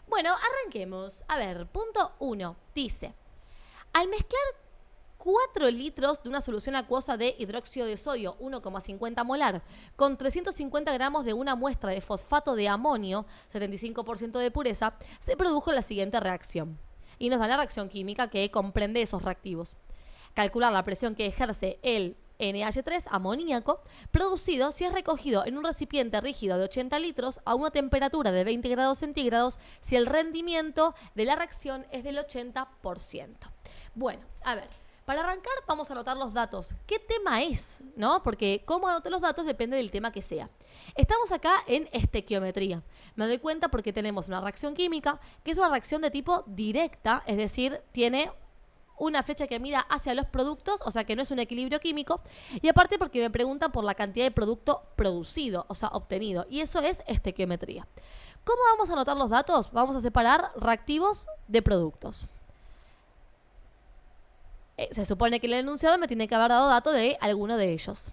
Bueno, arranquemos. A ver, punto 1. Dice, al mezclar 4 litros de una solución acuosa de hidróxido de sodio, 1,50 molar, con 350 gramos de una muestra de fosfato de amonio, 75% de pureza, se produjo la siguiente reacción. Y nos da la reacción química que comprende esos reactivos. Calcular la presión que ejerce el NH3 amoníaco producido si es recogido en un recipiente rígido de 80 litros a una temperatura de 20 grados centígrados si el rendimiento de la reacción es del 80%. Bueno, a ver, para arrancar vamos a anotar los datos. ¿Qué tema es? ¿No? Porque cómo anoto los datos depende del tema que sea. Estamos acá en estequiometría. Me doy cuenta porque tenemos una reacción química que es una reacción de tipo directa, es decir, tiene una flecha que mira hacia los productos, o sea que no es un equilibrio químico, y aparte porque me preguntan por la cantidad de producto producido, o sea, obtenido, y eso es estequiometría. ¿Cómo vamos a anotar los datos? Vamos a separar reactivos de productos. Se supone que el enunciado me tiene que haber dado datos de alguno de ellos.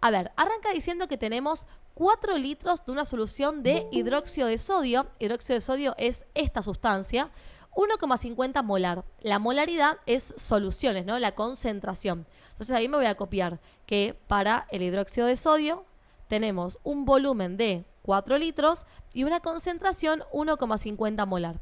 A ver, arranca diciendo que tenemos 4 litros de una solución de hidróxido de sodio. Hidróxido de sodio es esta sustancia. 1,50 molar. La molaridad es soluciones, ¿no? La concentración. Entonces ahí me voy a copiar que para el hidróxido de sodio tenemos un volumen de 4 litros y una concentración 1,50 molar.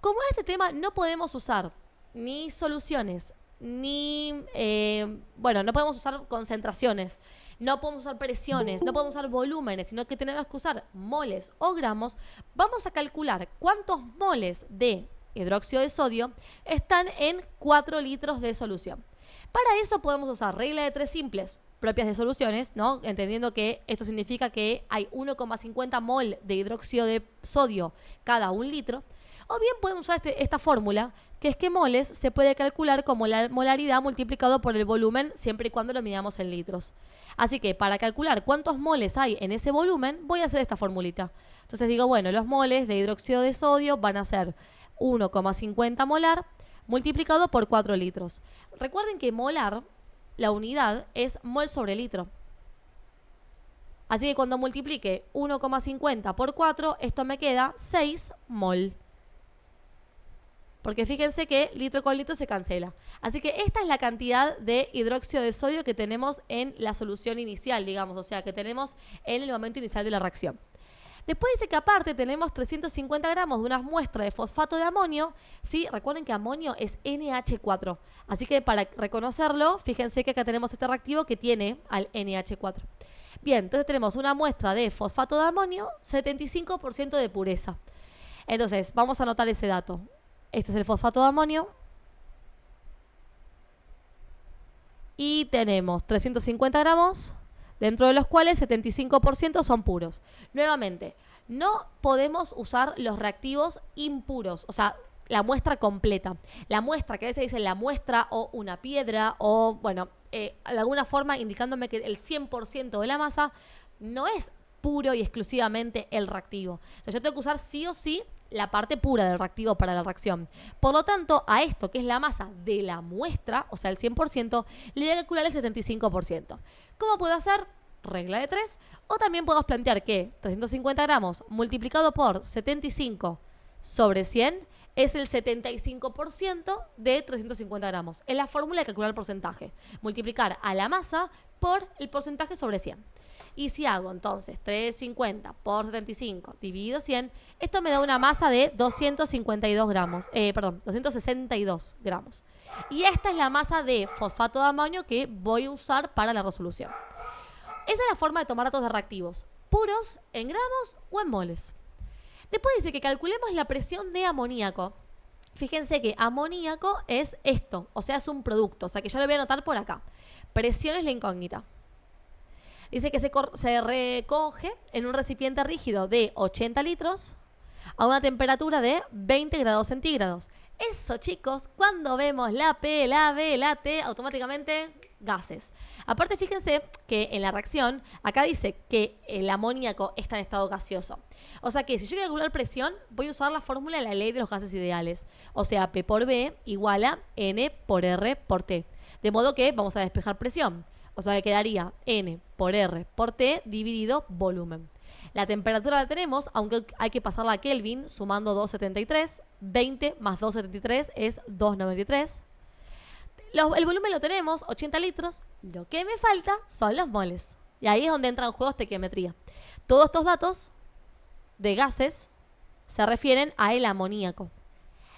Como en este tema no podemos usar ni soluciones, ni, no podemos usar concentraciones, no podemos usar presiones, no podemos usar volúmenes, sino que tenemos que usar moles o gramos, vamos a calcular cuántos moles de hidróxido de sodio están en 4 litros de solución. Para eso podemos usar regla de 3 simples propias de soluciones, ¿no? Entendiendo que esto significa que hay 1,50 mol de hidróxido de sodio cada 1 litro. O bien podemos usar esta fórmula, que es que moles se puede calcular como la molaridad multiplicado por el volumen, siempre y cuando lo midamos en litros. Así que para calcular cuántos moles hay en ese volumen, voy a hacer esta formulita. Entonces digo, bueno, los moles de hidróxido de sodio van a ser 1,50 molar multiplicado por 4 litros. Recuerden que molar, la unidad es mol sobre litro. Así que cuando multiplique 1,50 por 4, esto me queda 6 mol. Porque fíjense que litro con litro se cancela. Así que esta es la cantidad de hidróxido de sodio que tenemos en la solución inicial, digamos. O sea, que tenemos en el momento inicial de la reacción. Después dice que aparte tenemos 350 gramos de una muestra de fosfato de amonio. ¿Sí? Recuerden que amonio es NH4. Así que para reconocerlo, fíjense que acá tenemos este reactivo que tiene al NH4. Bien, entonces tenemos una muestra de fosfato de amonio, 75% de pureza. Entonces, vamos a anotar ese dato. Este es el fosfato de amonio. Y tenemos 350 gramos, dentro de los cuales 75% son puros. Nuevamente, no podemos usar los reactivos impuros, o sea, la muestra completa. La muestra, que a veces dicen la muestra o una piedra, o bueno, de alguna forma indicándome que el 100% de la masa no es puro y exclusivamente el reactivo. Entonces yo tengo que usar sí o sí la parte pura del reactivo para la reacción. Por lo tanto, a esto, que es la masa de la muestra, o sea, el 100%, le voy a calcular el 75%. ¿Cómo puedo hacer? Regla de 3. O también podemos plantear que 350 gramos multiplicado por 75 sobre 100 es el 75% de 350 gramos. Es la fórmula de calcular el porcentaje. Multiplicar a la masa por el porcentaje sobre 100. Y si hago entonces 350 por 75 dividido 100, esto me da una masa de 262 gramos, 262 gramos. Y esta es la masa de fosfato de amonio que voy a usar para la resolución. Esa es la forma de tomar datos de reactivos, puros en gramos o en moles. Después dice que calculemos la presión de amoníaco. Fíjense que amoníaco es esto, o sea, es un producto, o sea que yo lo voy a anotar por acá. Presión es la incógnita. Dice que se recoge en un recipiente rígido de 80 litros a una temperatura de 20 grados centígrados. Eso, chicos, cuando vemos la P, la B, la T, automáticamente gases. Aparte, fíjense que en la reacción, acá dice que el amoníaco está en estado gaseoso. O sea que si yo quiero calcular presión, voy a usar la fórmula de la ley de los gases ideales. O sea, P por B igual a N por R por T. De modo que vamos a despejar presión. O sea que quedaría N por R por T dividido volumen. La temperatura la tenemos, aunque hay que pasarla a Kelvin, sumando 273. 20 más 273 es 293. El volumen lo tenemos, 80 litros. Lo que me falta son los moles. Y ahí es donde entra en juego estequiometría. Todos estos datos de gases se refieren a el amoníaco.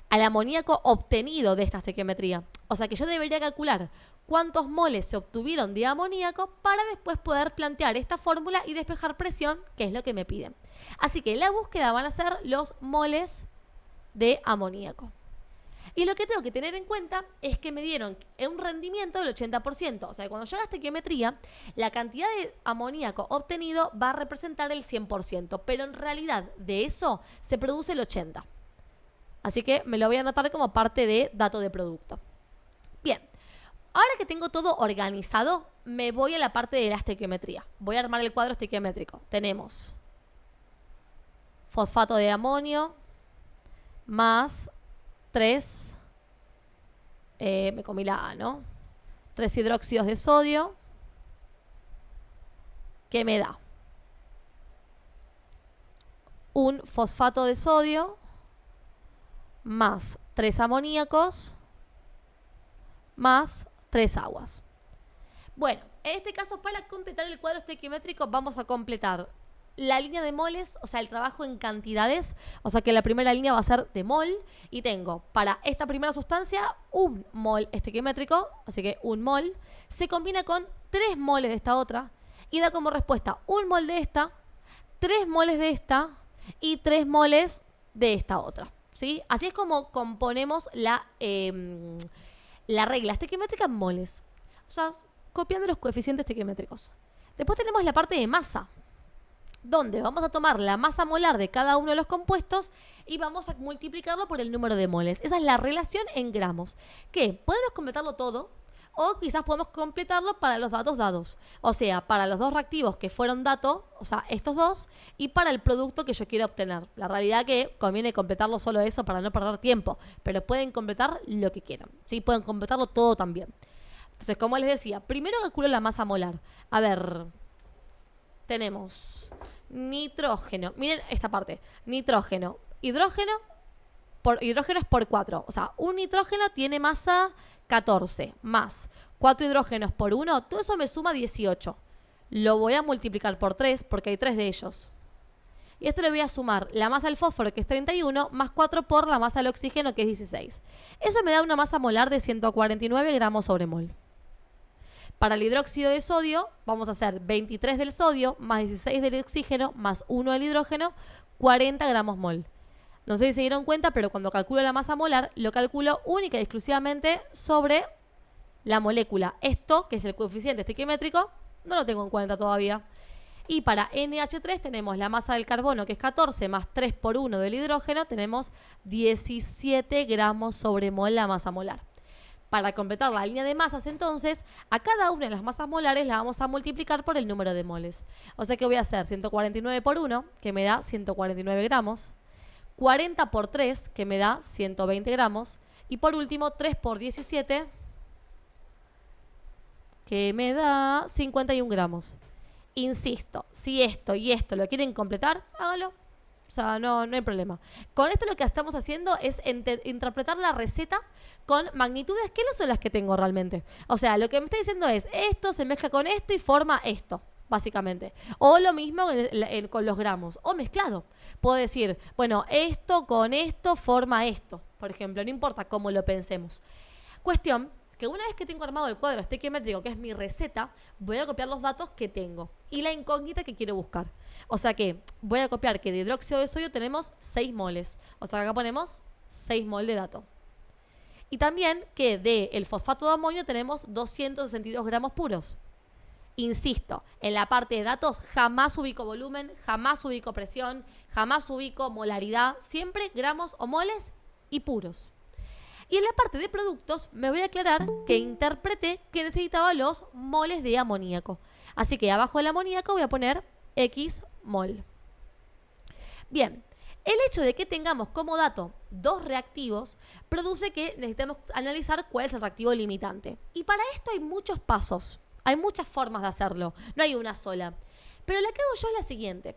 Al amoníaco obtenido de esta estequiometría. O sea que yo debería calcular cuántos moles se obtuvieron de amoníaco para después poder plantear esta fórmula y despejar presión, que es lo que me piden. Así que la búsqueda van a ser los moles de amoníaco. Y lo que tengo que tener en cuenta es que me dieron un rendimiento del 80%. O sea, cuando yo haga estequiometría, la cantidad de amoníaco obtenido va a representar el 100%. Pero en realidad de eso se produce el 80%. Así que me lo voy a anotar como parte de dato de producto. Bien, ahora que tengo todo organizado, me voy a la parte de la estequiometría. Voy a armar el cuadro estequiométrico. Tenemos fosfato de amonio más 3, me comí la A, ¿no? 3 hidróxidos de sodio, que me da un fosfato de sodio más 3 amoníacos más 3 aguas. Bueno, en este caso, para completar el cuadro estequiométrico, vamos a completar la línea de moles, o sea, el trabajo en cantidades. O sea que la primera línea va a ser de mol. Y tengo para esta primera sustancia un mol estequiométrico, así que un mol. Se combina con 3 moles de esta otra y da como respuesta un mol de esta, 3 moles de esta y 3 moles de esta otra, ¿sí? Así es como componemos la regla estequiométrica en moles. O sea, copiando los coeficientes estequiométricos. Después tenemos la parte de masa, donde vamos a tomar la masa molar de cada uno de los compuestos y vamos a multiplicarlo por el número de moles. Esa es la relación en gramos, que podemos completarlo todo o quizás podemos completarlo para los datos dados. O sea, para los dos reactivos que fueron datos, o sea, estos dos, y para el producto que yo quiero obtener. La realidad que conviene completarlo solo eso para no perder tiempo, pero pueden completar lo que quieran, ¿sí? Pueden completarlo todo también. Entonces, como les decía, primero calculo la masa molar. A ver, tenemos nitrógeno. Miren esta parte. Nitrógeno. Hidrógeno es por 4. O sea, un nitrógeno tiene masa 14 más 4 hidrógenos por 1. Todo eso me suma 18. Lo voy a multiplicar por 3 porque hay 3 de ellos. Y esto le voy a sumar la masa del fósforo, que es 31, más 4 por la masa del oxígeno, que es 16. Eso me da una masa molar de 149 gramos sobre mol. Para el hidróxido de sodio vamos a hacer 23 del sodio más 16 del oxígeno más 1 del hidrógeno, 40 gramos mol. No sé si se dieron cuenta, pero cuando calculo la masa molar, lo calculo única y exclusivamente sobre la molécula. Esto, que es el coeficiente estequiométrico, no lo tengo en cuenta todavía. Y para NH3 tenemos la masa del carbono, que es 14, más 3 por 1 del hidrógeno, tenemos 17 gramos sobre mol la masa molar. Para completar la línea de masas, entonces, a cada una de las masas molares la vamos a multiplicar por el número de moles. O sea que voy a hacer 149 por 1, que me da 149 gramos. 40 por 3, que me da 120 gramos. Y por último, 3 por 17, que me da 51 gramos. Insisto, si esto y esto lo quieren completar, hágalo. O sea, no hay problema. Con esto lo que estamos haciendo es interpretar la receta con magnitudes que no son las que tengo realmente. O sea, lo que me está diciendo es, esto se mezcla con esto y forma esto, básicamente. O lo mismo con los gramos, o mezclado. Puedo decir, bueno, esto con esto forma esto, por ejemplo. No importa cómo lo pensemos. Cuestión que una vez que tengo armado el cuadro estequiométrico, que es mi receta, voy a copiar los datos que tengo y la incógnita que quiero buscar. O sea que voy a copiar que de hidróxido de sodio tenemos 6 moles. O sea que acá ponemos 6 mol de dato. Y también que del fosfato de amonio tenemos 262 gramos puros. Insisto, en la parte de datos jamás ubico volumen, jamás ubico presión, jamás ubico molaridad, siempre gramos o moles y puros. Y en la parte de productos me voy a aclarar que interpreté que necesitaba los moles de amoníaco. Así que abajo del amoníaco voy a poner X mol. Bien, el hecho de que tengamos como dato dos reactivos produce que necesitemos analizar cuál es el reactivo limitante. Y para esto hay muchos pasos, hay muchas formas de hacerlo, no hay una sola. Pero la que hago yo es la siguiente.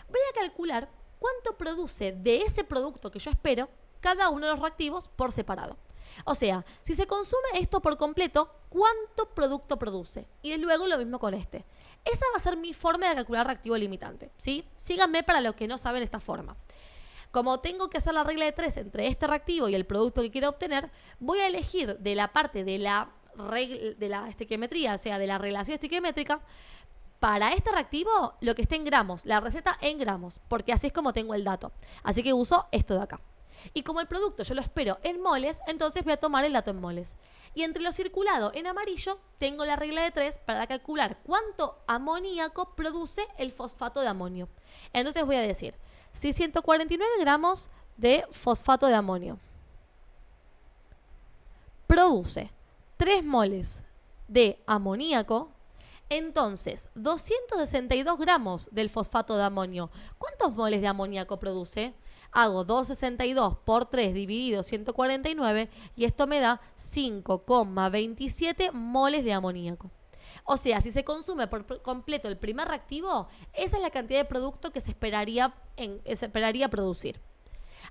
voy a calcular cuánto produce de ese producto que yo espero cada uno de los reactivos por separado. O sea, si se consume esto por completo, ¿cuánto producto produce? Y luego lo mismo con este. Esa va a ser mi forma de calcular reactivo limitante, ¿sí? Síganme para los que no saben esta forma. Como tengo que hacer la regla de 3 entre este reactivo y el producto que quiero obtener, voy a elegir de la parte de la estequiometría, o sea, de la relación estequiométrica, para este reactivo lo que esté en gramos, la receta en gramos, porque así es como tengo el dato. Así que uso esto de acá. Y como el producto yo lo espero en moles, entonces voy a tomar el dato en moles. Y entre lo circulado en amarillo, tengo la regla de 3 para calcular cuánto amoníaco produce el fosfato de amonio. Entonces voy a decir, si 149 gramos de fosfato de amonio produce 3 moles de amoníaco, entonces 262 gramos del fosfato de amonio, ¿cuántos moles de amoníaco produce? Hago 262 por 3 dividido 149 y esto me da 5,27 moles de amoníaco. O sea, si se consume por completo el primer reactivo, esa es la cantidad de producto que se esperaría producir.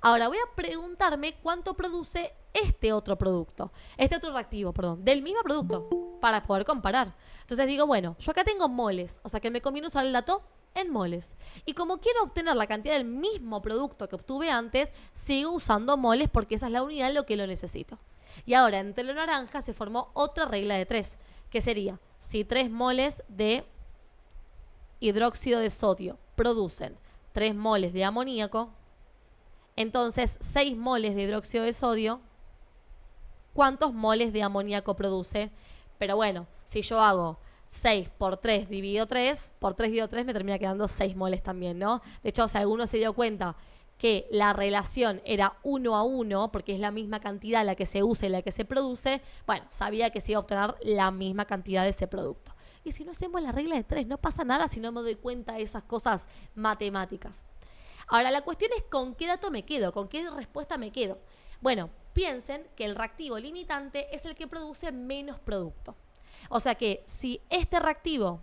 Ahora voy a preguntarme cuánto produce este otro reactivo, del mismo producto, para poder comparar. Entonces digo, bueno, yo acá tengo moles, o sea que me conviene usar el dato en moles. Y como quiero obtener la cantidad del mismo producto que obtuve antes, sigo usando moles porque esa es la unidad en lo que lo necesito. Y ahora, entre lo naranja se formó otra regla de 3, que sería, si 3 moles de hidróxido de sodio producen 3 moles de amoníaco, entonces 6 moles de hidróxido de sodio, ¿cuántos moles de amoníaco produce? Pero bueno, si yo hago 6 por 3 dividido 3, por 3 dividido 3 me termina quedando 6 moles también, ¿no? De hecho, si alguno se dio cuenta que la relación era 1 a 1, porque es la misma cantidad la que se usa y la que se produce, bueno, sabía que se iba a obtener la misma cantidad de ese producto. Y si no hacemos la regla de 3, no pasa nada si no me doy cuenta de esas cosas matemáticas. Ahora, la cuestión es con qué dato me quedo, con qué respuesta me quedo. Bueno, piensen que el reactivo limitante es el que produce menos producto. O sea que si este reactivo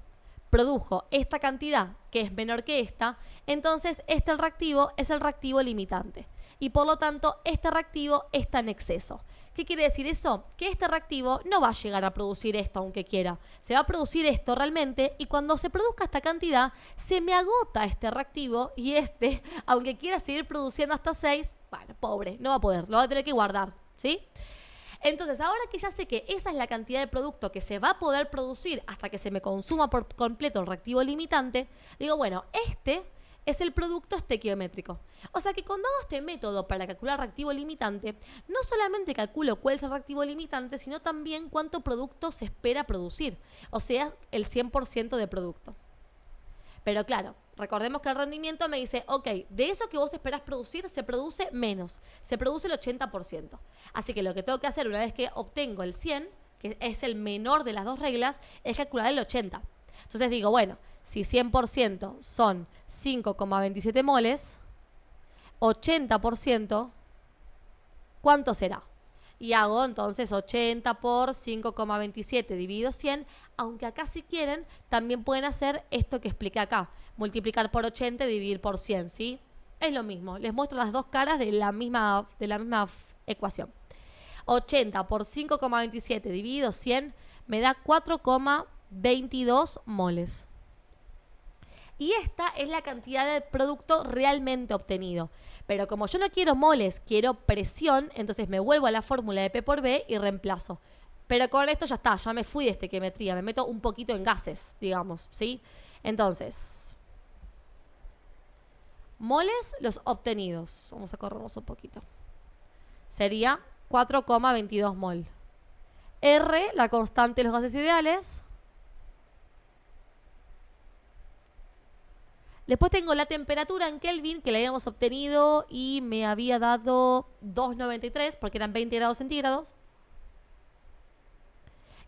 produjo esta cantidad que es menor que esta, entonces este reactivo es el reactivo limitante. Y por lo tanto, este reactivo está en exceso. ¿Qué quiere decir eso? Que este reactivo no va a llegar a producir esto aunque quiera. Se va a producir esto realmente y cuando se produzca esta cantidad, se me agota este reactivo y este, aunque quiera seguir produciendo hasta 6, bueno, pobre, no va a poder, lo va a tener que guardar, ¿sí? Entonces, ahora que ya sé que esa es la cantidad de producto que se va a poder producir hasta que se me consuma por completo el reactivo limitante, digo, bueno, este es el producto estequiométrico. O sea que cuando hago este método para calcular reactivo limitante, no solamente calculo cuál es el reactivo limitante, sino también cuánto producto se espera producir. O sea, el 100% de producto. Pero claro, recordemos que el rendimiento me dice, ok, de eso que vos esperás producir, se produce menos. Se produce el 80%. Así que lo que tengo que hacer una vez que obtengo el 100, que es el menor de las dos reglas, es calcular el 80%. Entonces digo, bueno, si 100% son 5,27 moles, 80%, ¿cuánto será? Y hago entonces 80 por 5,27 dividido 100, aunque acá si quieren también pueden hacer esto que expliqué acá, multiplicar por 80 y dividir por 100, ¿sí? Es lo mismo, les muestro las dos caras de la misma ecuación. 80 por 5,27 dividido 100 me da 4,22 moles. Y esta es la cantidad de producto realmente obtenido. Pero como yo no quiero moles, quiero presión, entonces me vuelvo a la fórmula de P por B y reemplazo. Pero con esto ya está, ya me fui de estequiometría, me meto un poquito en gases, digamos, ¿sí? Entonces, moles los obtenidos. Vamos a corrernos un poquito. Sería 4,22 mol. R, la constante de los gases ideales. Después tengo la temperatura en Kelvin que la habíamos obtenido y me había dado 2,93 porque eran 20 grados centígrados.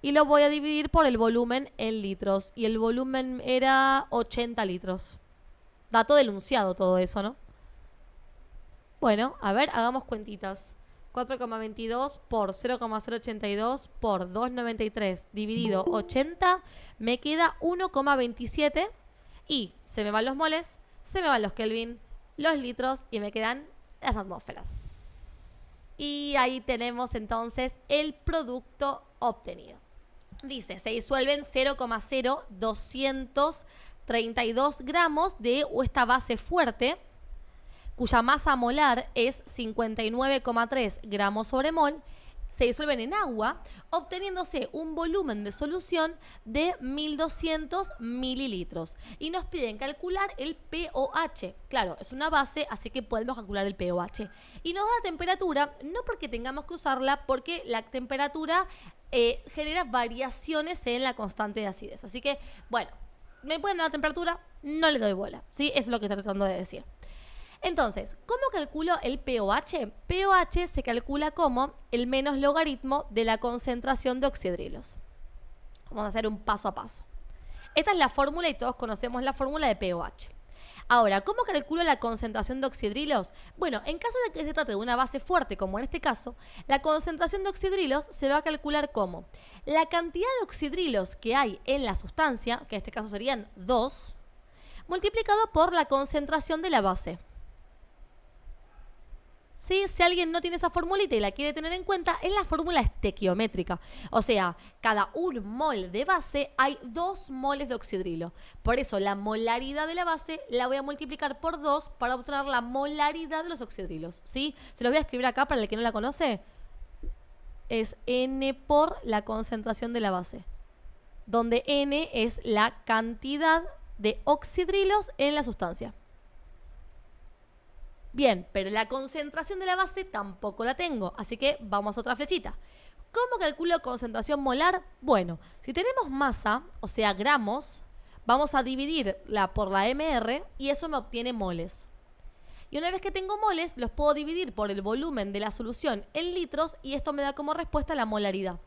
Y lo voy a dividir por el volumen en litros. Y el volumen era 80 litros. Dato del enunciado todo eso, ¿no? Bueno, a ver, hagamos cuentitas. 4,22 por 0,082 por 2,93 dividido 80 me queda 1,27. Y se me van los moles, se me van los Kelvin, los litros y me quedan las atmósferas. Y ahí tenemos entonces el producto obtenido. Dice, se disuelven 0,0232 gramos de esta base fuerte, cuya masa molar es 59,3 gramos sobre mol, se disuelven en agua, obteniéndose un volumen de solución de 1200 mililitros. Y nos piden calcular el pOH. Claro, es una base, así que podemos calcular el pOH. Y nos da la temperatura, no porque tengamos que usarla, porque la temperatura genera variaciones en la constante de acidez. Así que, bueno, me pueden dar la temperatura, no le doy bola. ¿Sí? Eso es lo que está tratando de decir. Entonces, ¿cómo calculo el pOH? pOH se calcula como el menos logaritmo de la concentración de oxidrilos. Vamos a hacer un paso a paso. Esta es la fórmula y todos conocemos la fórmula de pOH. Ahora, ¿cómo calculo la concentración de oxidrilos? Bueno, en caso de que se trate de una base fuerte, como en este caso, la concentración de oxidrilos se va a calcular como la cantidad de oxidrilos que hay en la sustancia, que en este caso serían 2, multiplicado por la concentración de la base. ¿Sí? Si alguien no tiene esa formulita y la quiere tener en cuenta, es la fórmula estequiométrica. O sea, cada 1 mol de base hay 2 moles de oxidrilo. Por eso la molaridad de la base la voy a multiplicar por 2 para obtener la molaridad de los oxidrilos. ¿Sí? Se los voy a escribir acá para el que no la conoce. Es N por la concentración de la base, donde N es la cantidad de oxidrilos en la sustancia. Bien, pero la concentración de la base tampoco la tengo, así que vamos a otra flechita. ¿Cómo calculo concentración molar? Bueno, si tenemos masa, o sea gramos, vamos a dividirla por la MR y eso me obtiene moles. Y una vez que tengo moles, los puedo dividir por el volumen de la solución en litros y esto me da como respuesta la molaridad.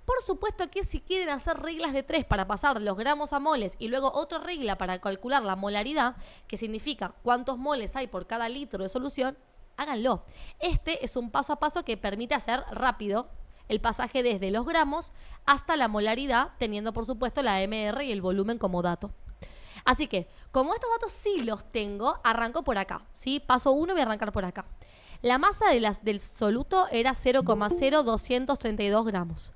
Por supuesto que si quieren hacer reglas de 3 para pasar los gramos a moles y luego otra regla para calcular la molaridad, que significa cuántos moles hay por cada litro de solución, háganlo. Este es un paso a paso que permite hacer rápido el pasaje desde los gramos hasta la molaridad, teniendo por supuesto la MR y el volumen como dato. Así que, como estos datos sí los tengo, arranco por acá, ¿sí? Paso 1, voy a arrancar por acá. La masa del soluto era 0,0232 gramos.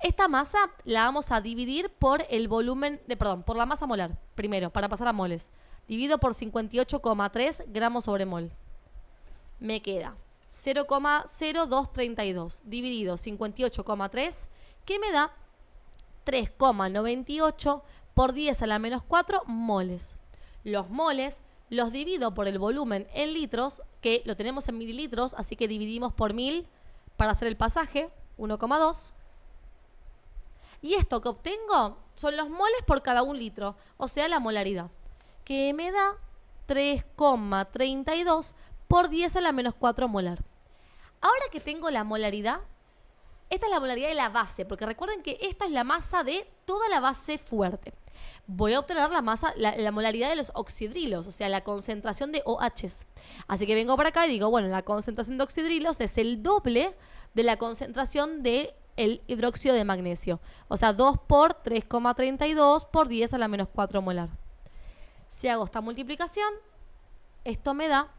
Esta masa la vamos a dividir por el volumen, por la masa molar, primero, para pasar a moles. Divido por 58,3 gramos sobre mol. Me queda 0,0232 dividido 58,3, que me da 3,98 por 10 a la menos 4 moles. Los moles los divido por el volumen en litros, que lo tenemos en mililitros, así que dividimos por 1000 para hacer el pasaje, 1,2. Y esto que obtengo son los moles por cada 1 litro, o sea, la molaridad, que me da 3,32 por 10 a la menos 4 molar. Ahora que tengo la molaridad, esta es la molaridad de la base, porque recuerden que esta es la masa de toda la base fuerte. Voy a obtener la molaridad de los oxidrilos, o sea, la concentración de OHs. Así que vengo para acá y digo, bueno, la concentración de oxidrilos es el doble de la concentración de el hidróxido de magnesio. O sea, 2 por 3,32 por 10 a la menos 4 molar. Si hago esta multiplicación, esto me da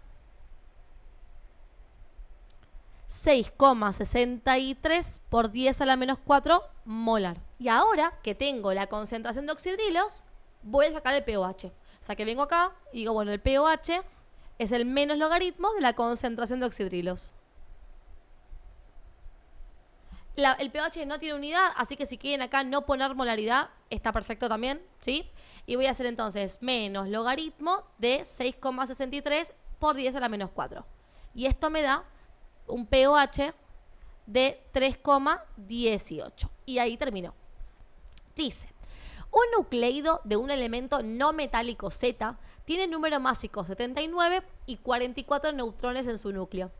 6,63 por 10 a la menos 4 molar. Y ahora que tengo la concentración de oxidrilos, voy a sacar el pOH. O sea que vengo acá y digo, bueno, el pOH es el menos logaritmo de la concentración de oxidrilos. El pOH no tiene unidad, así que si quieren acá no poner molaridad, está perfecto también, ¿sí? Y voy a hacer entonces menos logaritmo de 6,63 por 10 a la menos 4. Y esto me da un pOH de 3,18. Y ahí terminó. Dice, un nucleido de un elemento no metálico Z tiene número másico 79 y 44 neutrones en su núcleo.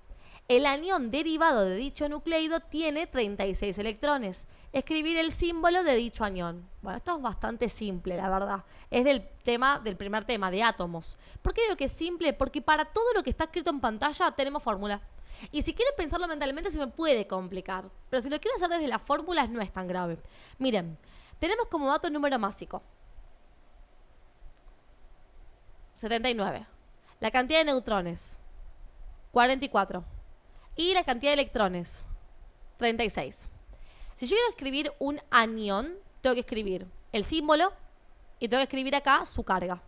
El anión derivado de dicho nucleido tiene 36 electrones. Escribir el símbolo de dicho anión. Bueno, esto es bastante simple, la verdad. Es del primer tema, de átomos. ¿Por qué digo que es simple? Porque para todo lo que está escrito en pantalla tenemos fórmula. Y si quiero pensarlo mentalmente se me puede complicar. Pero si lo quiero hacer desde las fórmulas no es tan grave. Miren, tenemos como dato el número másico. 79. La cantidad de neutrones, 44. Y la cantidad de electrones, 36. Si yo quiero escribir un anión, tengo que escribir el símbolo y tengo que escribir acá su carga.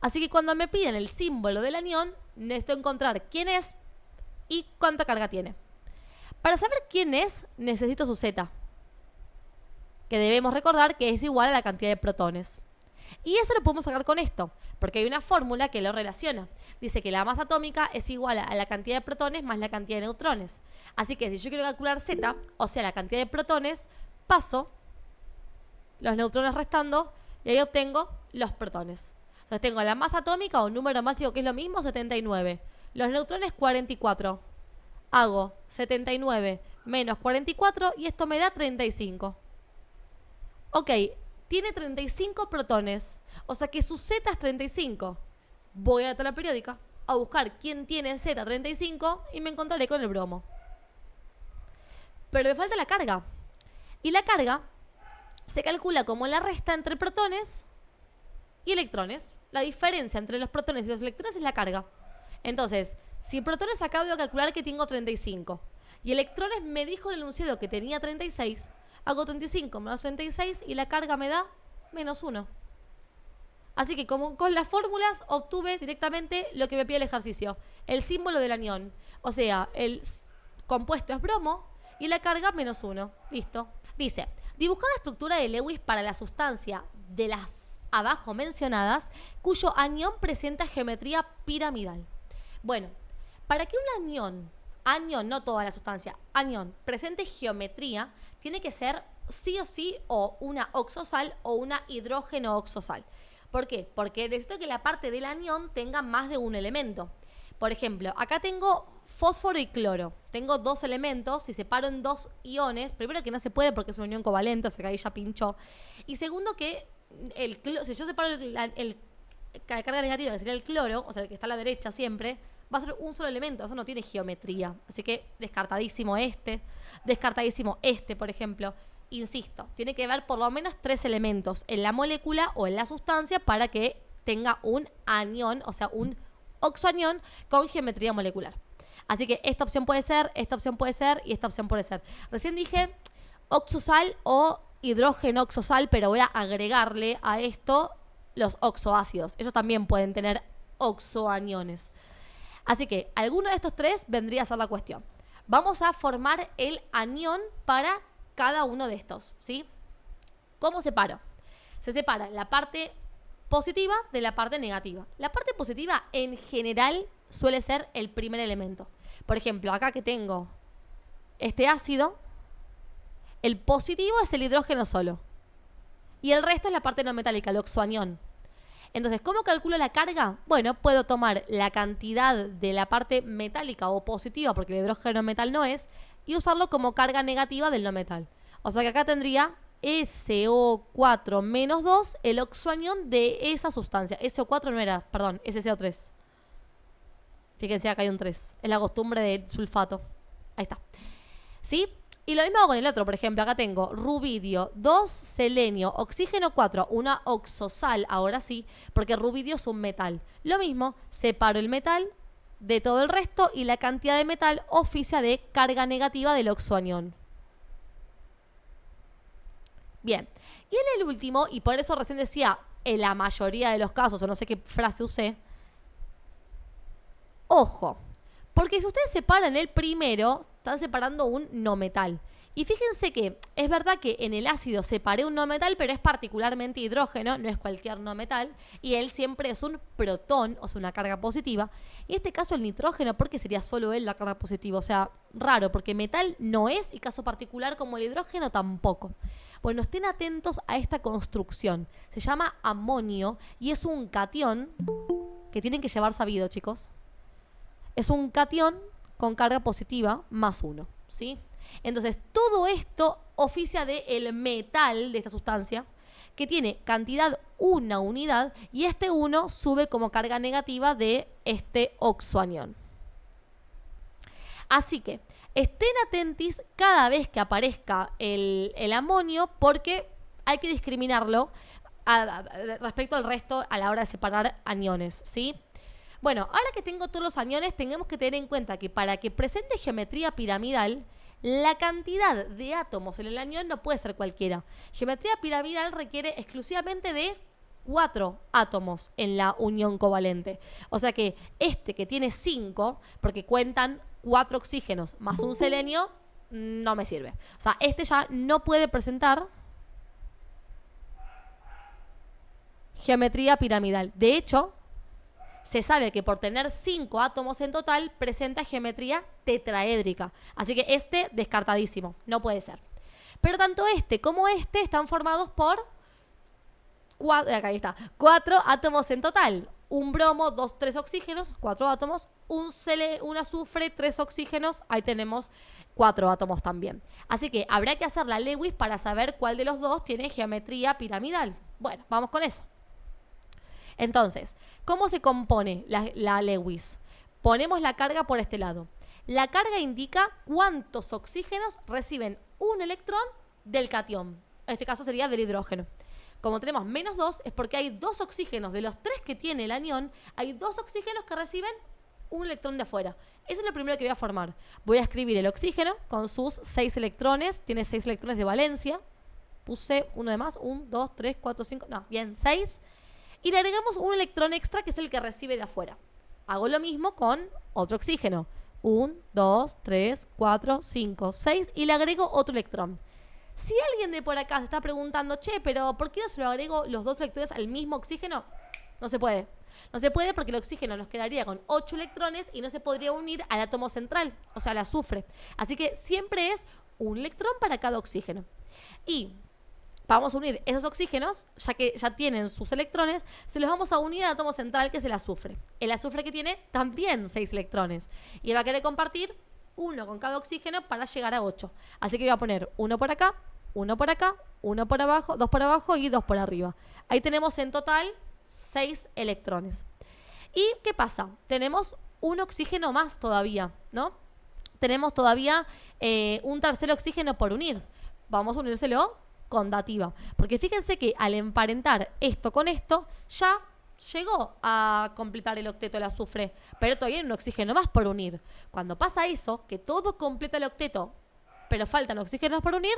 Así que cuando me piden el símbolo del anión, necesito encontrar quién es y cuánta carga tiene. Para saber quién es, necesito su Z, que debemos recordar que es igual a la cantidad de protones. Y eso lo podemos sacar con esto, porque hay una fórmula que lo relaciona. Dice que la masa atómica es igual a la cantidad de protones más la cantidad de neutrones. Así que si yo quiero calcular Z, o sea, la cantidad de protones, paso los neutrones restando y ahí obtengo los protones. Entonces tengo la masa atómica o número másico, que es lo mismo, 79. Los neutrones, 44. Hago 79 menos 44 y esto me da 35. Ok, tiene 35 protones, o sea que su Z es 35. Voy a la tabla periódica a buscar quién tiene Z35 y me encontraré con el bromo. Pero me falta la carga. Y la carga se calcula como la resta entre protones y electrones. La diferencia entre los protones y los electrones es la carga. Entonces, si protones acá voy a calcular que tengo 35 y electrones me dijo el enunciado que tenía 36, hago 35 menos 36 y la carga me da menos 1. Así que como con las fórmulas obtuve directamente lo que me pide el ejercicio. El símbolo del anión. O sea, el compuesto es bromo y la carga menos 1. Listo. Dice, dibujar la estructura de Lewis para la sustancia de las abajo mencionadas cuyo anión presenta geometría piramidal. Bueno, para que un anión, no toda la sustancia, anión, presente geometría, tiene que ser sí o sí o una oxosal o una hidrógeno oxosal. ¿Por qué? Porque necesito que la parte del anión tenga más de un elemento. Por ejemplo, acá tengo fósforo y cloro. Tengo dos elementos. Si separo en dos iones, primero que no se puede porque es una unión covalente, o sea que ahí ya pinchó. Y segundo que si yo separo la carga negativa, que sería el cloro, o sea el que está a la derecha siempre, va a ser un solo elemento. Eso no tiene geometría. Así que descartadísimo descartadísimo este, por ejemplo. Insisto, tiene que haber por lo menos 3 elementos en la molécula o en la sustancia para que tenga un anión, o sea, un oxoanión con geometría molecular. Así que esta opción puede ser, esta opción puede ser y esta opción puede ser. Recién dije oxosal o hidrógeno oxosal, pero voy a agregarle a esto los oxoácidos. Ellos también pueden tener oxoaniones. Así que alguno de estos 3 vendría a ser la cuestión. Vamos a formar el anión para cada uno de estos, ¿sí? ¿Cómo separo? Se separa la parte positiva de la parte negativa. La parte positiva en general suele ser el primer elemento. Por ejemplo, acá que tengo este ácido, el positivo es el hidrógeno solo. Y el resto es la parte no metálica, el oxoanión. Entonces, ¿cómo calculo la carga? Bueno, puedo tomar la cantidad de la parte metálica o positiva, porque el hidrógeno metal no es, y usarlo como carga negativa del no metal. O sea que acá tendría SO4 menos 2, el oxoanión de esa sustancia. SO4 no era, perdón, es SO3. Fíjense, acá hay un 3. Es la costumbre de sulfato. Ahí está. ¿Sí? Y lo mismo hago con el otro. Por ejemplo, acá tengo rubidio 2, selenio, oxígeno 4, una oxosal, ahora sí, porque rubidio es un metal. Lo mismo, separo el metal de todo el resto y la cantidad de metal oficia de carga negativa del oxoanión. Bien, y en el último, y por eso recién decía en la mayoría de los casos, o no sé qué frase usé, ojo, porque si ustedes separan el primero, están separando un no metal. Y fíjense que es verdad que en el ácido separé un no metal, pero es particularmente hidrógeno, no es cualquier no metal, y él siempre es un protón, o sea, una carga positiva. Y en este caso el nitrógeno, porque sería solo él la carga positiva, o sea, raro, porque metal no es, y caso particular como el hidrógeno tampoco. Bueno, estén atentos a esta construcción. Se llama amonio y es un catión que tienen que llevar sabido, chicos. Es un catión con carga positiva más 1, ¿sí? Entonces, todo esto oficia del metal de esta sustancia, que tiene cantidad 1 unidad, y este 1 sube como carga negativa de este oxoanión. Así que, estén atentos cada vez que aparezca el amonio, porque hay que discriminarlo. respecto al resto a la hora de separar aniones, ¿sí? Bueno, ahora que tengo todos los aniones, tenemos que tener en cuenta que para que presente geometría piramidal, la cantidad de átomos en el anión no puede ser cualquiera. Geometría piramidal requiere exclusivamente de 4 átomos en la unión covalente. O sea que este que tiene 5, porque cuentan 4 oxígenos más un selenio, no me sirve. O sea, este ya no puede presentar geometría piramidal. De hecho, se sabe que por tener 5 átomos en total, presenta geometría tetraédrica. Así que este, descartadísimo. No puede ser. Pero tanto este como este están formados por 4 átomos en total. Un bromo, 3 oxígenos, 4 átomos. Un azufre, 3 oxígenos. Ahí tenemos 4 átomos también. Así que habrá que hacer la Lewis para saber cuál de los dos tiene geometría piramidal. Bueno, vamos con eso. Entonces, ¿cómo se compone la Lewis? Ponemos la carga por este lado. La carga indica cuántos oxígenos reciben un electrón del catión. En este caso sería del hidrógeno. Como tenemos -2, es porque hay 2 oxígenos. De los 3 que tiene el anión, hay 2 oxígenos que reciben un electrón de afuera. Eso es lo primero que voy a formar. Voy a escribir el oxígeno con sus 6 electrones. Tiene 6 electrones de valencia. Puse uno de más. 1, 2, 3, 4, 5. No, bien, 6. Y le agregamos un electrón extra que es el que recibe de afuera. Hago lo mismo con otro oxígeno. 1, 2, 3, 4, 5, 6 y le agrego otro electrón. Si alguien de por acá se está preguntando, che, pero ¿por qué no se lo agrego los 2 electrones al mismo oxígeno? No se puede. No se puede porque el oxígeno nos quedaría con 8 electrones y no se podría unir al átomo central, o sea, al azufre. Así que siempre es un electrón para cada oxígeno. Y vamos a unir esos oxígenos, ya que ya tienen sus electrones, se los vamos a unir al átomo central, que es el azufre. El azufre que tiene también 6 electrones. Y él va a querer compartir uno con cada oxígeno para llegar a 8. Así que voy a poner uno por acá, uno por acá, uno por abajo, 2 por abajo y 2 por arriba. Ahí tenemos en total 6 electrones. ¿Y qué pasa? Tenemos un oxígeno más todavía, ¿no? Tenemos todavía un tercer oxígeno por unir. Vamos a unírselo con dativa. Porque fíjense que al emparentar esto con esto, ya llegó a completar el octeto el azufre, pero todavía hay un oxígeno más por unir. Cuando pasa eso, que todo completa el octeto, pero faltan oxígenos por unir,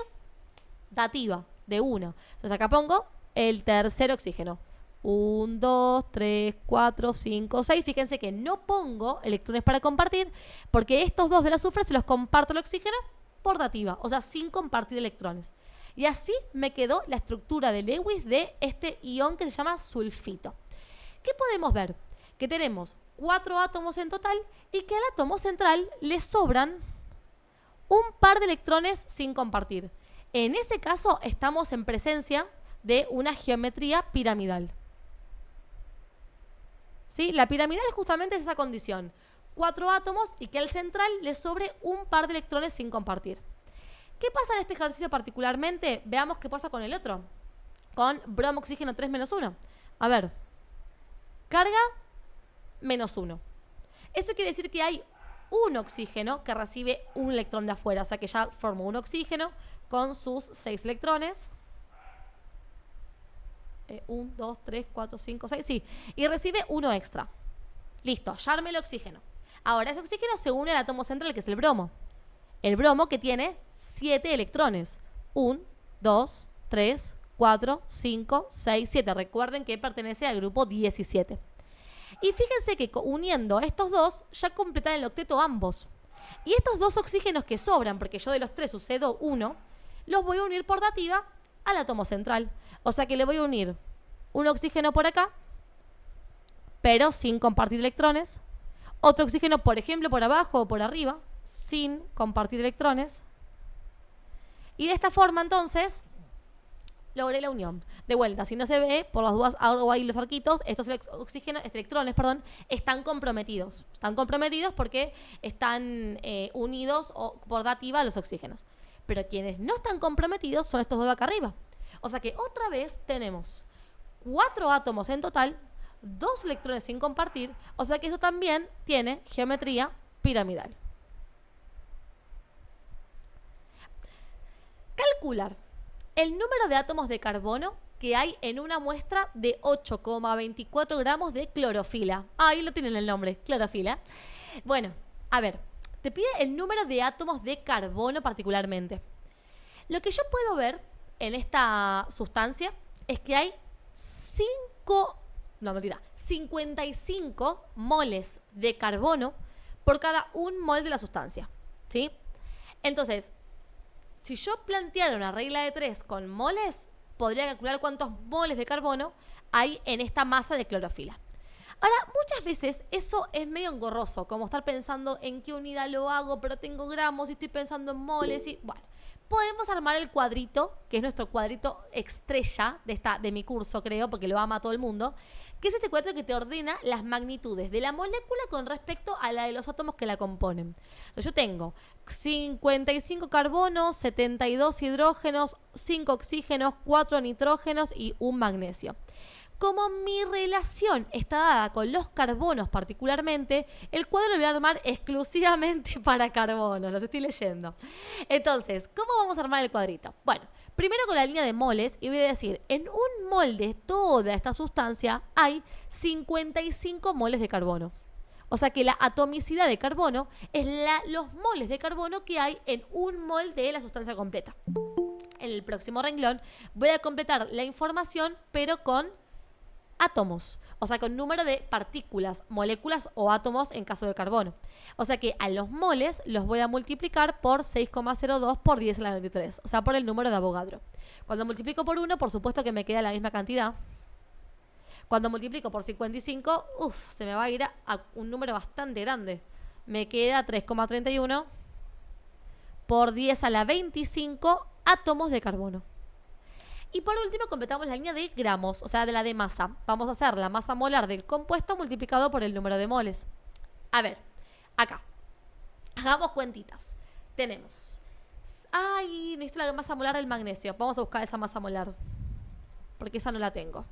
dativa, de 1. Entonces acá pongo el tercer oxígeno. 1, 2, 3, 4, 5, 6. Fíjense que no pongo electrones para compartir, porque estos 2 del azufre se los comparto el oxígeno por dativa, o sea, sin compartir electrones. Y así me quedó la estructura de Lewis de este ion que se llama sulfito. ¿Qué podemos ver? Que tenemos 4 átomos en total y que al átomo central le sobran un par de electrones sin compartir. En ese caso estamos en presencia de una geometría piramidal. ¿Sí? La piramidal justamente es esa condición. 4 átomos y que al central le sobre un par de electrones sin compartir. ¿Qué pasa en este ejercicio particularmente? Veamos qué pasa con el otro. Con bromo oxígeno 3 menos 1. A ver. Carga menos 1. Eso quiere decir que hay un oxígeno que recibe un electrón de afuera. O sea que ya formó un oxígeno con sus 6 electrones. 1, 2, 3, 4, 5, 6. Sí. Y recibe uno extra. Listo. Ya armé el oxígeno. Ahora ese oxígeno se une al átomo central, que es el bromo. El bromo que tiene 7 electrones. 1, 2, 3, 4, 5, 6, 7. Recuerden que pertenece al grupo 17. Y fíjense que uniendo estos dos ya completan el octeto ambos. Y estos 2 oxígenos que sobran, porque yo de los 3 sucedo 1, los voy a unir por dativa al átomo central. O sea que le voy a unir un oxígeno por acá, pero sin compartir electrones. Otro oxígeno, por ejemplo, por abajo o por arriba, sin compartir electrones. Y de esta forma, entonces, logré la unión. De vuelta, si no se ve, por las dudas hago ahí los arquitos, estos electrones, están comprometidos. Están comprometidos porque están unidos por dativa a los oxígenos. Pero quienes no están comprometidos son estos 2 de acá arriba. O sea que otra vez tenemos 4 átomos en total, 2 electrones sin compartir, o sea que eso también tiene geometría piramidal. Calcular el número de átomos de carbono que hay en una muestra de 8,24 gramos de clorofila. Ahí lo tienen el nombre, clorofila. Bueno, a ver, te pide el número de átomos de carbono particularmente. Lo que yo puedo ver en esta sustancia es que hay 55 moles de carbono por cada 1 mol de la sustancia, ¿sí? Entonces, si yo planteara una regla de 3 con moles, podría calcular cuántos moles de carbono hay en esta masa de clorofila. Ahora, muchas veces eso es medio engorroso, como estar pensando en qué unidad lo hago, pero tengo gramos y estoy pensando en moles y bueno. Podemos armar el cuadrito, que es nuestro cuadrito estrella de mi curso, creo, porque lo ama todo el mundo, que es este cuadrito que te ordena las magnitudes de la molécula con respecto a la de los átomos que la componen. Entonces, yo tengo 55 carbonos, 72 hidrógenos, 5 oxígenos, 4 nitrógenos y 1 magnesio. Como mi relación está dada con los carbonos particularmente, el cuadro lo voy a armar exclusivamente para carbonos, los estoy leyendo. Entonces, ¿cómo vamos a armar el cuadrito? Bueno, primero con la línea de moles y voy a decir, en 1 mol de toda esta sustancia hay 55 moles de carbono. O sea que la atomicidad de carbono es los moles de carbono que hay en 1 mol de la sustancia completa. En el próximo renglón voy a completar la información, pero con átomos, o sea, con número de partículas, moléculas o átomos en caso de carbono. O sea que a los moles los voy a multiplicar por 6,02 por 10 a la 23, o sea, por el número de Avogadro. Cuando multiplico por 1, por supuesto que me queda la misma cantidad. Cuando multiplico por 55, se me va a ir a un número bastante grande. Me queda 3,31 por 10 a la 25 átomos de carbono. Y por último completamos la línea de gramos, o sea, de la de masa. Vamos a hacer la masa molar del compuesto multiplicado por el número de moles. A ver, acá. Hagamos cuentitas. Tenemos... Ay, necesito la masa molar del magnesio. Vamos a buscar esa masa molar, porque esa no la tengo.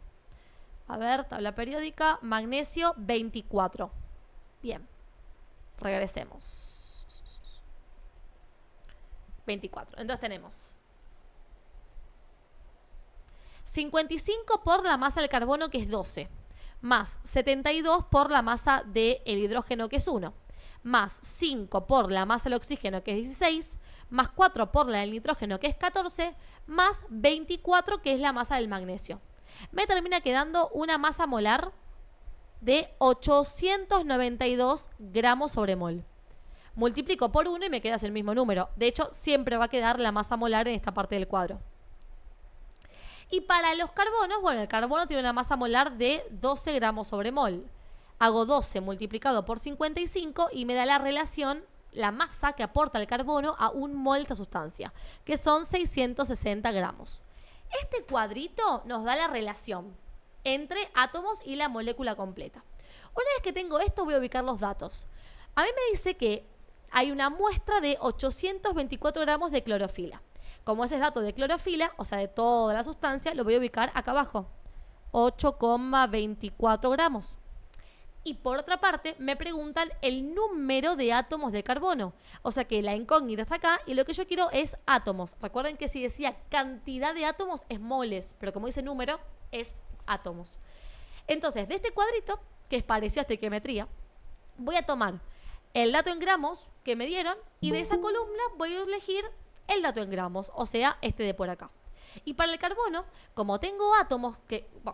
A ver, tabla periódica. Magnesio 24. Bien. Regresemos. 24. Entonces tenemos 55 por la masa del carbono, que es 12, más 72 por la masa del hidrógeno, que es 1, más 5 por la masa del oxígeno, que es 16, más 4 por la del nitrógeno, que es 14, más 24, que es la masa del magnesio. Me termina quedando una masa molar de 892 gramos sobre mol. Multiplico por 1 y me queda el mismo número. De hecho, siempre va a quedar la masa molar en esta parte del cuadro. Y para los carbonos, bueno, el carbono tiene una masa molar de 12 gramos sobre mol. Hago 12 multiplicado por 55 y me da la relación, la masa que aporta el carbono a 1 mol de esta sustancia, que son 660 gramos. Este cuadrito nos da la relación entre átomos y la molécula completa. Una vez que tengo esto, voy a ubicar los datos. A mí me dice que hay una muestra de 824 gramos de clorofila. Como ese es dato de clorofila, o sea, de toda la sustancia, lo voy a ubicar acá abajo. 8,24 gramos. Y por otra parte, me preguntan el número de átomos de carbono. O sea que la incógnita está acá y lo que yo quiero es átomos. Recuerden que si decía cantidad de átomos es moles, pero como dice número, es átomos. Entonces, de este cuadrito, que es parecido a estequiometría, voy a tomar el dato en gramos que me dieron y de esa columna voy a elegir el dato en gramos, o sea, este de por acá. Y para el carbono, como tengo átomos,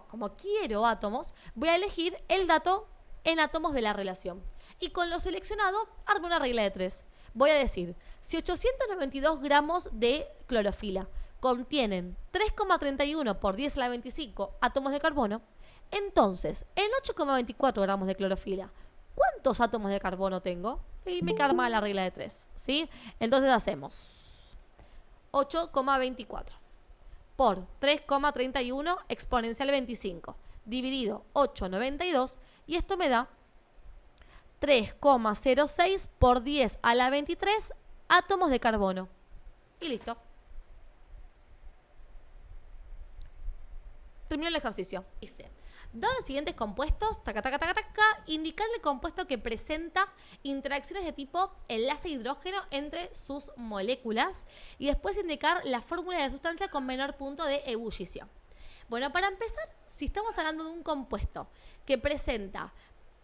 como quiero átomos, voy a elegir el dato en átomos de la relación. Y con lo seleccionado, armo una regla de 3. Voy a decir, si 892 gramos de clorofila contienen 3,31 por 10 a la 25 átomos de carbono, entonces, en 8,24 gramos de clorofila, ¿cuántos átomos de carbono tengo? Y me calma la regla de 3, ¿sí? Entonces hacemos 8,24 por 3,31 exponencial 25 dividido 8,92 y esto me da 3,06 por 10 a la 23 átomos de carbono. Y listo. Terminó el ejercicio. Dice, dado los siguientes compuestos, indicar el compuesto que presenta interacciones de tipo enlace hidrógeno entre sus moléculas y después indicar la fórmula de la sustancia con menor punto de ebullición. Bueno, para empezar, si estamos hablando de un compuesto que presenta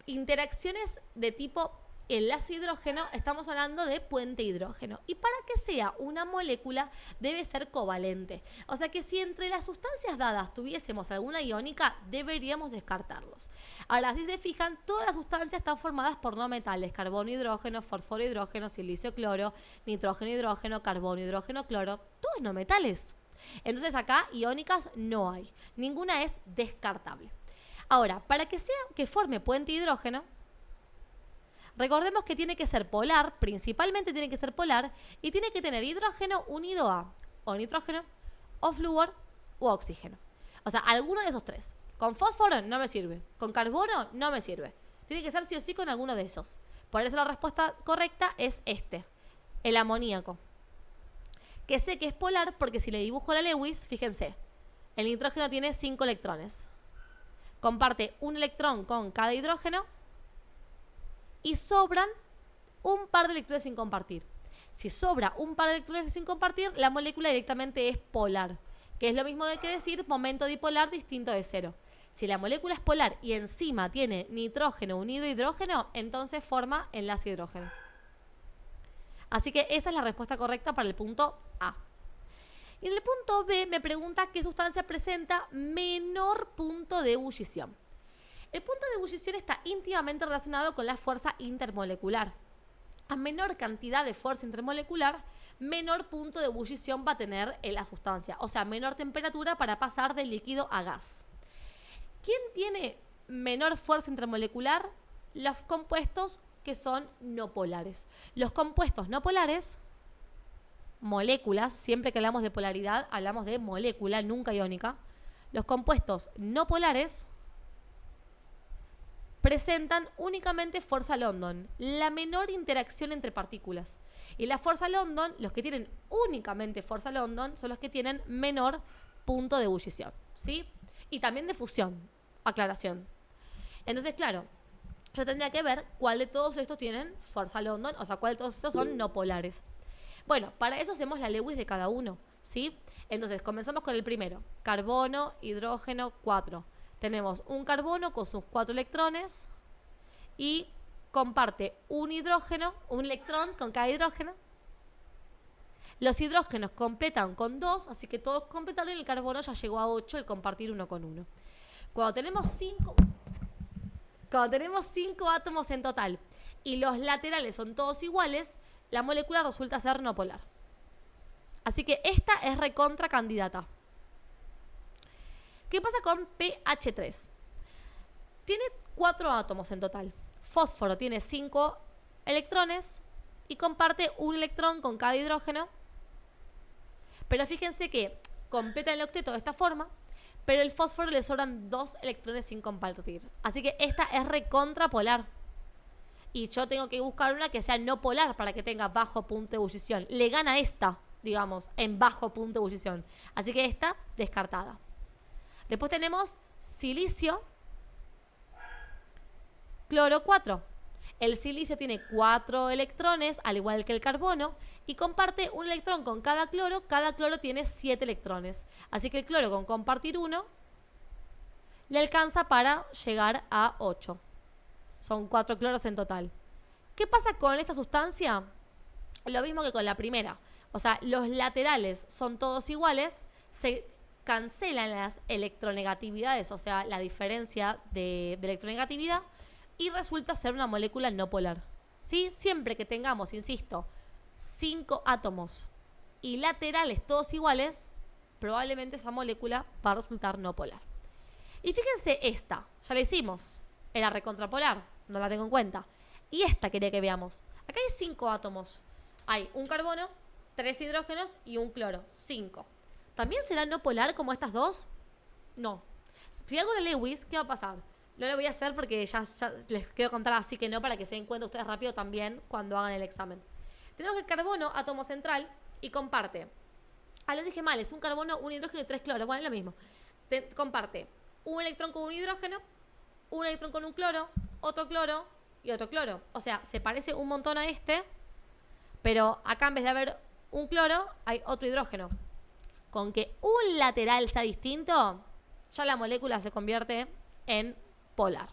interacciones de tipo enlace hidrógeno, estamos hablando de puente hidrógeno. Y para que sea una molécula, debe ser covalente. O sea que si entre las sustancias dadas tuviésemos alguna iónica, deberíamos descartarlos. Ahora, si se fijan, todas las sustancias están formadas por no metales: carbono, hidrógeno, fósforo, hidrógeno, silicio, cloro, nitrógeno, hidrógeno, carbono, hidrógeno, cloro. Todos no metales. Entonces acá iónicas no hay. Ninguna es descartable. Ahora, para que forme puente hidrógeno, recordemos que tiene que ser polar, principalmente tiene que ser polar, y tiene que tener hidrógeno unido a o nitrógeno, o flúor, u oxígeno. O sea, alguno de esos tres. Con fósforo no me sirve, con carbono no me sirve. Tiene que ser sí o sí con alguno de esos. Por eso la respuesta correcta es el amoníaco. Que sé que es polar porque si le dibujo la Lewis, fíjense, el nitrógeno tiene 5 electrones. Comparte un electrón con cada hidrógeno y sobran un par de electrones sin compartir. Si sobra un par de electrones sin compartir, la molécula directamente es polar, que es lo mismo que decir momento dipolar distinto de cero. Si la molécula es polar y encima tiene nitrógeno unido a hidrógeno, entonces forma enlace hidrógeno. Así que esa es la respuesta correcta para el punto A. Y en el punto B me pregunta qué sustancia presenta menor punto de ebullición. El punto de ebullición está íntimamente relacionado con la fuerza intermolecular. A menor cantidad de fuerza intermolecular, menor punto de ebullición va a tener la sustancia. O sea, menor temperatura para pasar del líquido a gas. ¿Quién tiene menor fuerza intermolecular? Los compuestos que son no polares. Los compuestos no polares, moléculas, siempre que hablamos de polaridad, hablamos de molécula, nunca iónica. Los compuestos no polares presentan únicamente fuerza London, la menor interacción entre partículas. Y la fuerza London, los que tienen únicamente fuerza London, son los que tienen menor punto de ebullición, ¿sí? Y también de fusión, aclaración. Entonces, claro, yo tendría que ver cuál de todos estos tienen fuerza London, o sea, cuál de todos estos son no polares. Bueno, para eso hacemos la Lewis de cada uno, ¿sí? Entonces, comenzamos con el primero. Carbono, hidrógeno, 4. Tenemos un carbono con sus 4 electrones y comparte un hidrógeno, un electrón con cada hidrógeno. Los hidrógenos completan con 2, así que todos completaron y el carbono ya llegó a 8 el compartir uno con uno. Cuando tenemos 5 átomos en total y los laterales son todos iguales, la molécula resulta ser no polar. Así que esta es recontra candidata. ¿Qué pasa con pH3? Tiene 4 átomos en total. Fósforo tiene 5 electrones y comparte un electrón con cada hidrógeno. Pero fíjense que completa el octeto de esta forma, pero el fósforo le sobran 2 electrones sin compartir. Así que esta es recontra polar. Y yo tengo que buscar una que sea no polar para que tenga bajo punto de ebullición. Le gana esta, digamos, en bajo punto de ebullición. Así que esta, descartada. Después tenemos silicio, cloro 4. El silicio tiene 4 electrones, al igual que el carbono, y comparte un electrón con cada cloro. Cada cloro tiene 7 electrones. Así que el cloro con compartir 1 le alcanza para llegar a 8. Son 4 cloros en total. ¿Qué pasa con esta sustancia? Lo mismo que con la primera. O sea, los laterales son todos iguales, se cancelan las electronegatividades, o sea, la diferencia de electronegatividad, y resulta ser una molécula no polar. ¿Sí? Siempre que tengamos, insisto, 5 átomos y laterales todos iguales, probablemente esa molécula va a resultar no polar. Y fíjense esta, ya la hicimos, era recontrapolar, no la tengo en cuenta. Y esta quería que veamos. Acá hay 5 átomos. Hay un carbono, 3 hidrógenos y un cloro. 5. ¿También será no polar como estas dos? No. Si hago la Lewis, ¿qué va a pasar? No lo voy a hacer porque ya les quiero contar así que no, para que se den cuenta ustedes rápido también cuando hagan el examen. Tenemos que el carbono, átomo central, y comparte. Lo dije mal, es un carbono, un hidrógeno y 3 cloros. Bueno, es lo mismo. Comparte un electrón con un hidrógeno, un electrón con un cloro, otro cloro y otro cloro. O sea, se parece un montón a este, pero acá en vez de haber un cloro, hay otro hidrógeno. Con que un lateral sea distinto, ya la molécula se convierte en polar,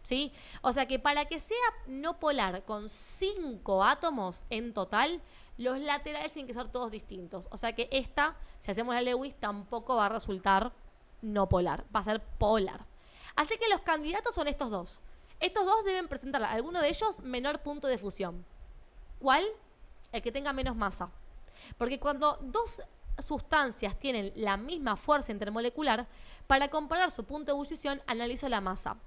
¿sí? O sea que para que sea no polar con 5 átomos en total, los laterales tienen que ser todos distintos. O sea que esta, si hacemos la Lewis, tampoco va a resultar no polar, va a ser polar. Así que los candidatos son estos dos. Estos dos deben presentar, alguno de ellos, menor punto de fusión. ¿Cuál? El que tenga menos masa. Porque cuando dos sustancias tienen la misma fuerza intermolecular, para comparar su punto de ebullición, analizo la masa.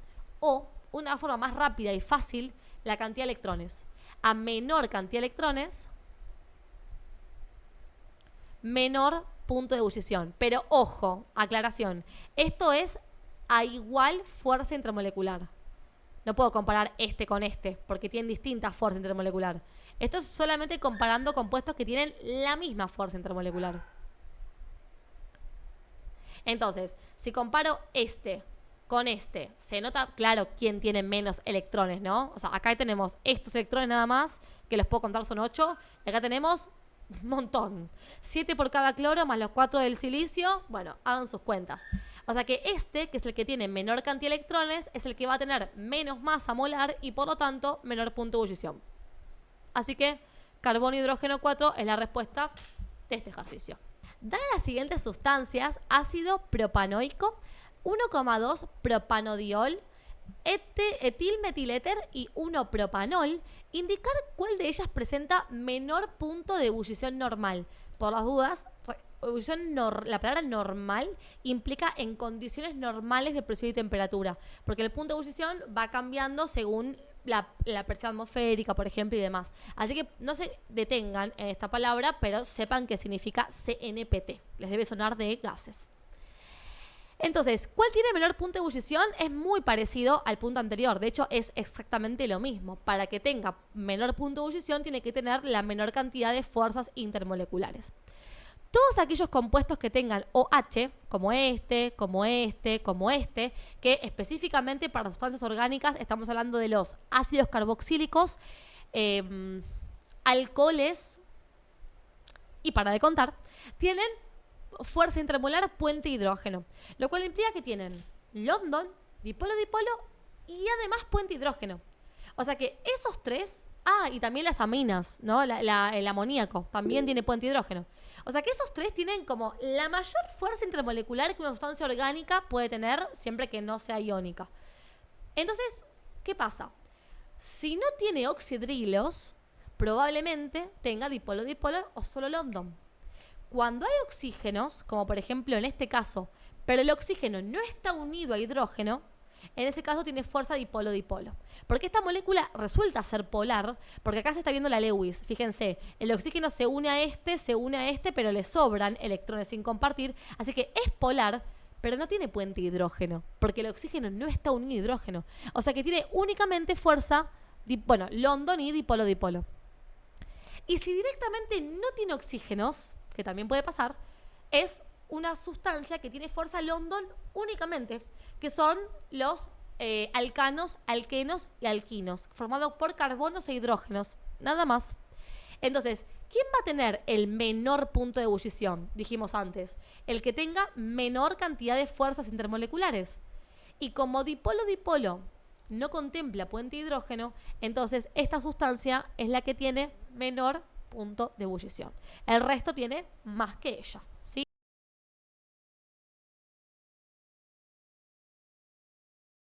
O, una forma más rápida y fácil, la cantidad de electrones. A menor cantidad de electrones, menor punto de ebullición. Pero ojo, aclaración, esto es a igual fuerza intermolecular. No puedo comparar este con este, porque tienen distintas fuerzas intermolecular. Esto es solamente comparando compuestos que tienen la misma fuerza intermolecular. Entonces, si comparo este con este, se nota claro quién tiene menos electrones, ¿no? O sea, acá tenemos estos electrones nada más, que los puedo contar son 8, y acá tenemos un montón. 7 por cada cloro más los 4 del silicio. Bueno, hagan sus cuentas. O sea que este, que es el que tiene menor cantidad de electrones, es el que va a tener menos masa molar y por lo tanto menor punto de ebullición. Así que carbono hidrógeno 4 es la respuesta de este ejercicio. Dadas las siguientes sustancias, ácido propanoico, 1,2 propanodiol, etilmetiléter y 1 propanol, indicar cuál de ellas presenta menor punto de ebullición normal. Por las dudas, la palabra normal implica en condiciones normales de presión y temperatura, porque el punto de ebullición va cambiando según la presión atmosférica, por ejemplo, y demás. Así que no se detengan en esta palabra, pero sepan que significa CNPT. Les debe sonar de gases. Entonces, ¿cuál tiene menor punto de ebullición? Es muy parecido al punto anterior. De hecho, es exactamente lo mismo. Para que tenga menor punto de ebullición, tiene que tener la menor cantidad de fuerzas intermoleculares. Todos aquellos compuestos que tengan OH, como este, como este, como este, que específicamente para sustancias orgánicas estamos hablando de los ácidos carboxílicos, alcoholes, y para de contar, tienen fuerza intermolar puente hidrógeno, lo cual implica que tienen London, dipolo-dipolo y además puente hidrógeno. O sea que esos tres, y también las aminas, ¿no? El amoníaco también tiene puente hidrógeno. O sea que esos tres tienen como la mayor fuerza intermolecular que una sustancia orgánica puede tener siempre que no sea iónica. Entonces, ¿qué pasa? Si no tiene oxidrilos, probablemente tenga dipolo-dipolo o solo London. Cuando hay oxígenos, como por ejemplo en este caso, pero el oxígeno no está unido a hidrógeno, en ese caso tiene fuerza dipolo-dipolo. Porque esta molécula resulta ser polar, porque acá se está viendo la Lewis. Fíjense, el oxígeno se une a este, pero le sobran electrones sin compartir. Así que es polar, pero no tiene puente hidrógeno, porque el oxígeno no está unido a hidrógeno. O sea que tiene únicamente fuerza, London y dipolo-dipolo. Y si directamente no tiene oxígenos, que también puede pasar, es una sustancia que tiene fuerza London únicamente, que son los alcanos, alquenos y alquinos, formados por carbonos e hidrógenos, nada más. Entonces, ¿quién va a tener el menor punto de ebullición? Dijimos antes, el que tenga menor cantidad de fuerzas intermoleculares. Y como dipolo-dipolo no contempla puente hidrógeno, entonces esta sustancia es la que tiene menor punto de ebullición. El resto tiene más que ella.